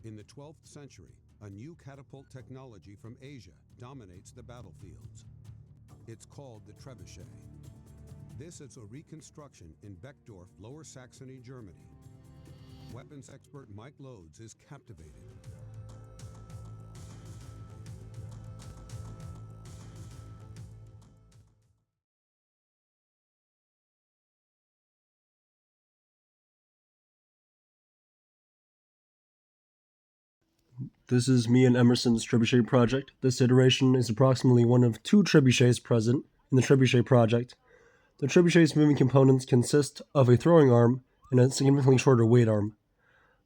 In the 12th century, a new catapult technology from Asia dominates the battlefields. It's called the Trebuchet. This is a reconstruction in Beckdorf, Lower Saxony, Germany. Weapons expert Mike Lodes is captivated. This is me and Emerson's Trebuchet project. This iteration is approximately one of 2 trebuchets present in the Trebuchet project. The trebuchet's moving components consist of a throwing arm and a significantly shorter weight arm.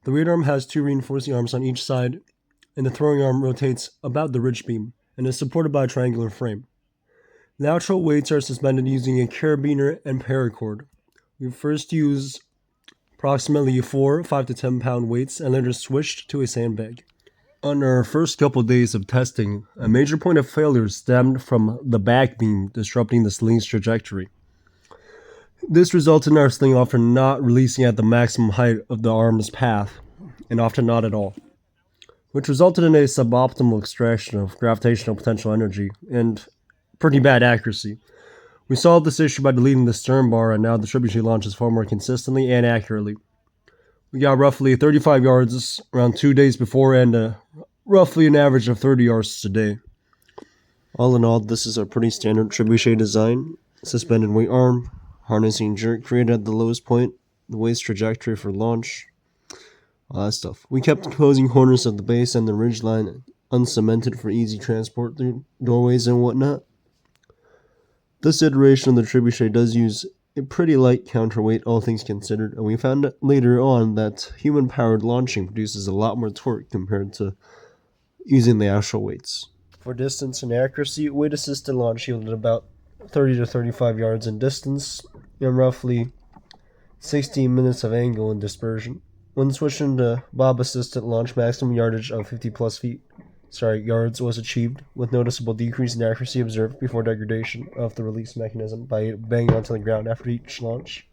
The weight arm has 2 reinforcing arms on each side, and the throwing arm rotates about the ridge beam and is supported by a triangular frame. The actual weights are suspended using a carabiner and paracord. We first use approximately 4 5 to 10 pound weights and later switched to a sandbag. On our first couple days of testing, a major point of failure stemmed from the back beam disrupting the sling's trajectory. This resulted in our sling often not releasing at the maximum height of the arm's path, and often not at all, which resulted in a suboptimal extraction of gravitational potential energy and pretty bad accuracy. We solved this issue by deleting the stern bar, and now the trebuchet launches far more consistently and accurately. We got roughly 35 yards around 2 days before and roughly an average of 30 yards a day. All in all, this is a pretty standard trebuchet design. Suspended weight arm, harnessing jerk created at the lowest point, the weight's trajectory for launch, all that stuff. We kept closing corners of the base and the ridgeline uncemented for easy transport through doorways and whatnot. This iteration of the trebuchet does use a pretty light counterweight, all things considered, and we found later on that human-powered launching produces a lot more torque compared to using the actual weights. For distance and accuracy, weight-assisted launch yielded about 30 to 35 yards in distance and roughly 16 minutes of angle and dispersion. When switching to bob-assisted launch, maximum yardage of 50 plus yards was achieved, with noticeable decrease in accuracy observed before degradation of the release mechanism by banging onto the ground after each launch.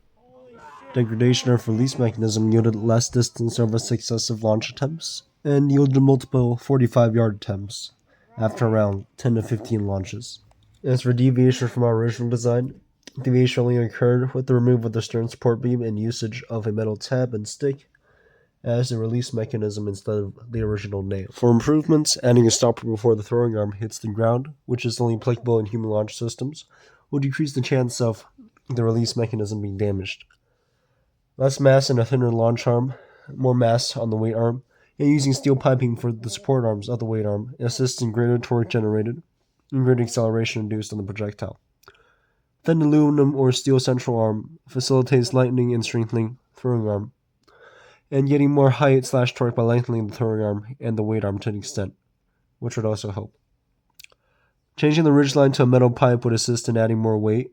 Degradation of release mechanism yielded less distance over successive launch attempts, and yielded multiple 45-yard attempts after around 10 to 15 launches. As for deviation from our original design, deviation only occurred with the removal of the stern support beam and usage of a metal tab and stick as a release mechanism instead of the original nail. For improvements, adding a stopper before the throwing arm hits the ground, which is only applicable in human launch systems, will decrease the chance of the release mechanism being damaged. Less mass in a thinner launch arm, more mass on the weight arm, and using steel piping for the support arms of the weight arm assists in greater torque generated and greater acceleration induced on the projectile. Thin aluminum or steel central arm facilitates lightening and strengthening throwing arm, and getting more height/torque by lengthening the throwing arm and the weight arm to an extent, which would also help. Changing the ridgeline to a metal pipe would assist in adding more weight,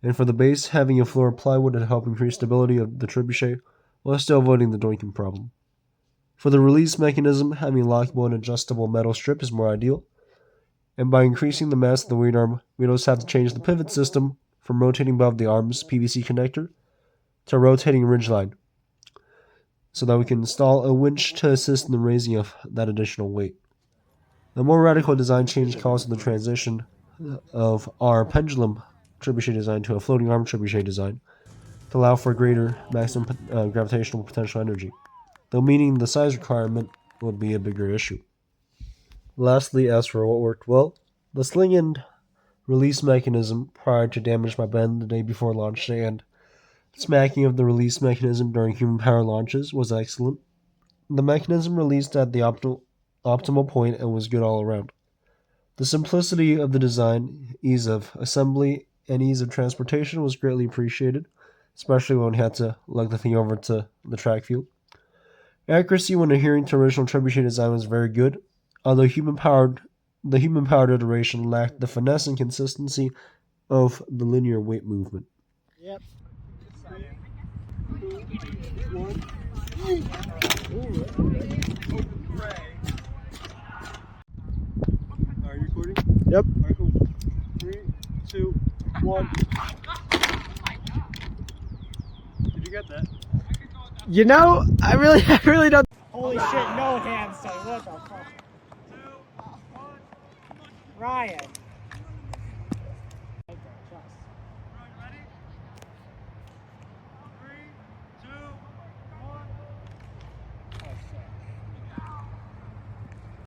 and for the base, having a floor of plywood would help increase stability of the trebuchet while still avoiding the doinking problem. For the release mechanism, having a lockable and adjustable metal strip is more ideal, and by increasing the mass of the weight arm, we'd also have to change the pivot system from rotating above the arm's PVC connector to a rotating ridgeline, so that we can install a winch to assist in the raising of that additional weight. The more radical design change calls for the transition of our pendulum trebuchet design to a floating arm trebuchet design to allow for greater maximum gravitational potential energy, though meaning the size requirement would be a bigger issue. Lastly, as for what worked well, the sling and release mechanism prior to damage by bend the day before launch day and smacking of the release mechanism during human power launches was excellent. The mechanism released at the optimal point and was good all around. The simplicity of the design, ease of assembly, and ease of transportation was greatly appreciated, especially when we had to lug the thing over to the track field. Accuracy when adhering to original trebuchet design was very good, although the human-powered iteration lacked the finesse and consistency of the linear weight movement. Yep. Are you recording? Yep. Alright, cool. 3, 2, 1. Did you get that? You know, I really don't. Holy shit, no hamstring. What the fuck? Ryan.